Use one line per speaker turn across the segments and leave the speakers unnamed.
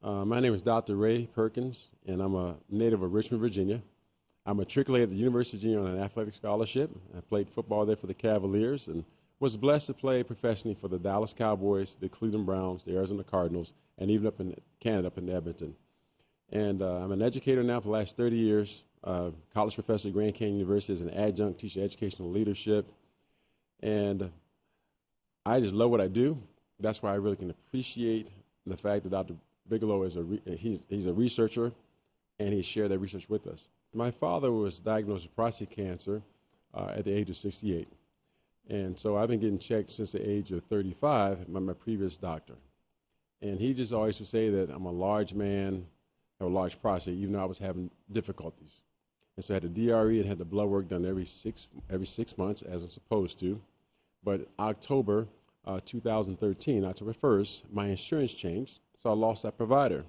My name is Dr. Ray Perkins, and I'm a native of Richmond, Virginia. I'm matriculated at the University of Virginia on an athletic scholarship. I played football there for the Cavaliers and was blessed to play professionally for the Dallas Cowboys, the Cleveland Browns, the Arizona Cardinals, and even up in Canada, up in Edmonton. And I'm an educator now for the last 30 years, college professor at Grand Canyon University as an adjunct, teaching educational leadership. And I just love what I do. That's why I really can appreciate the fact that Dr. Bigelow is he's a researcher, and he shared that research with us. My father was diagnosed with prostate cancer at the age of 68. And so I've been getting checked since the age of 35 by my previous doctor. And he just always would say that I'm a large man, have a large prostate, even though I was having difficulties. And so I had the DRE and had the blood work done every six months, as I'm supposed to. But October 2013, October 1st, my insurance changed, so I lost that provider.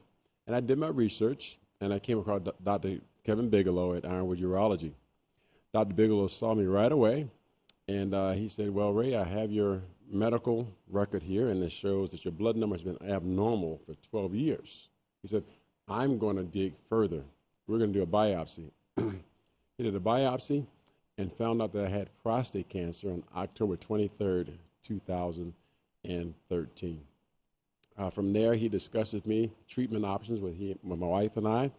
And I did my research, and I came across Dr. Kevin Bigelow at Ironwood Urology. Dr. Bigelow saw me right away, and he said, well, Ray, I have your medical record here, and it shows that your blood number has been abnormal for 12 years. He said, I'm going to dig further. We're going to do a biopsy. He did a biopsy and found out that I had prostate cancer on October 23rd, 2013. From there, he discussed with me treatment options with my wife and I,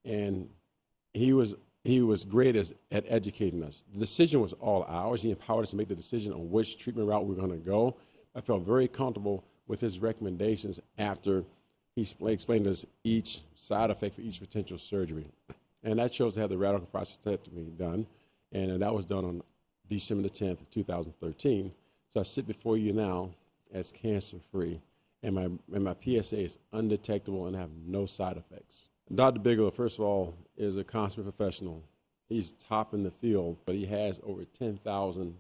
and he was great at educating us. The decision was all ours. He empowered us to make the decision on which treatment route we were going to go. I felt very comfortable with his recommendations after he explained to us each side effect for each potential surgery. And that chose to have the radical prostatectomy done, and that was done on December the 10th, 2013. So I sit before you now as cancer-free, and my PSA is undetectable and I have no side effects. Dr. Bigelow, first of all, is a consummate professional. He's top in the field, but he has over 10,000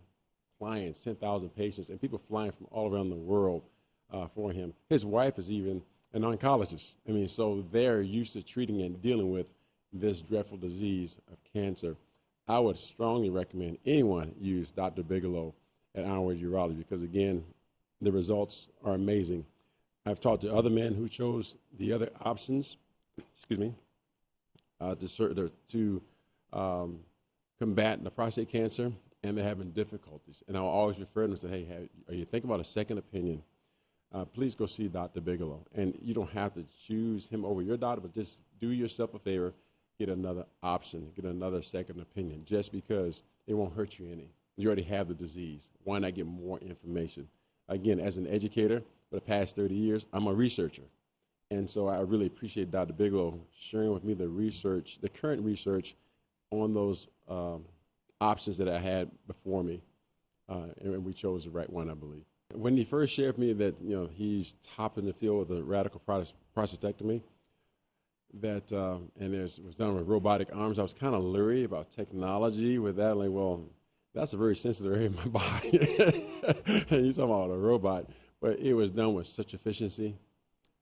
clients, 10,000 patients, and people flying from all around the world for him. His wife is even an oncologist. I mean, so they're used to treating and dealing with this dreadful disease of cancer. I would strongly recommend anyone use Dr. Bigelow at Ironwood Urology because, again, the results are amazing. I've talked to other men who chose the other options, to combat the prostate cancer, and they're having difficulties. And I'll always refer them and say, hey, are you thinking about a second opinion? Please go see Dr. Bigelow. And you don't have to choose him over your doctor, but just do yourself a favor, get another option, get another second opinion, just because it won't hurt you any. You already have the disease. Why not get more information? Again, as an educator for the past 30 years, I'm a researcher. And so I really appreciate Dr. Bigelow sharing with me the research, the current research on those options that I had before me. And we chose the right one, I believe. When he first shared with me that he's top in the field with a radical prostatectomy, that and it was done with robotic arms, I was kind of leery about technology with that. Like, well, that's a very sensitive area of my body. And you're talking about a robot. But it was done with such efficiency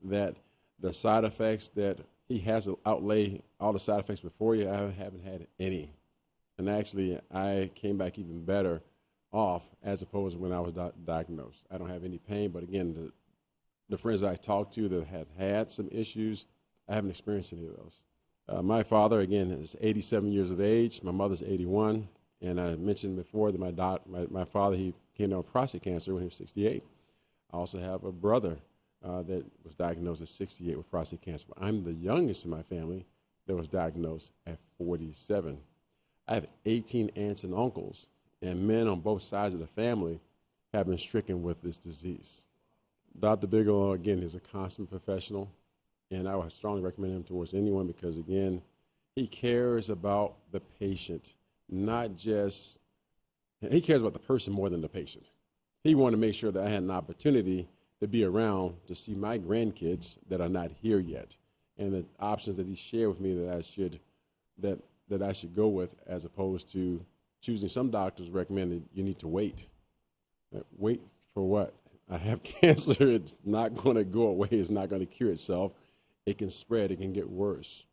that the side effects that he has to outlay all the side effects before you, I haven't had any. And actually, I came back even better off as opposed to when I was diagnosed. I don't have any pain, but again, the friends I talked to that have had some issues, I haven't experienced any of those. My father, again, is 87 years of age. My mother's 81. And I mentioned before that my father, he came down with prostate cancer when he was 68. I also have a brother that was diagnosed at 68 with prostate cancer. I'm the youngest in my family that was diagnosed at 47. I have 18 aunts and uncles, and men on both sides of the family have been stricken with this disease. Dr. Bigelow, again, is a consummate professional, and I would strongly recommend him towards anyone because, again, he cares about the patient, he cares about the person more than the patient. He wanted to make sure that I had an opportunity to be around to see my grandkids that are not here yet, and the options that he shared with me that I should go with, as opposed to choosing some doctors recommended you need to wait. Wait for what? I have cancer. It's not going to go away. It's not going to cure itself. It can spread. It can get worse.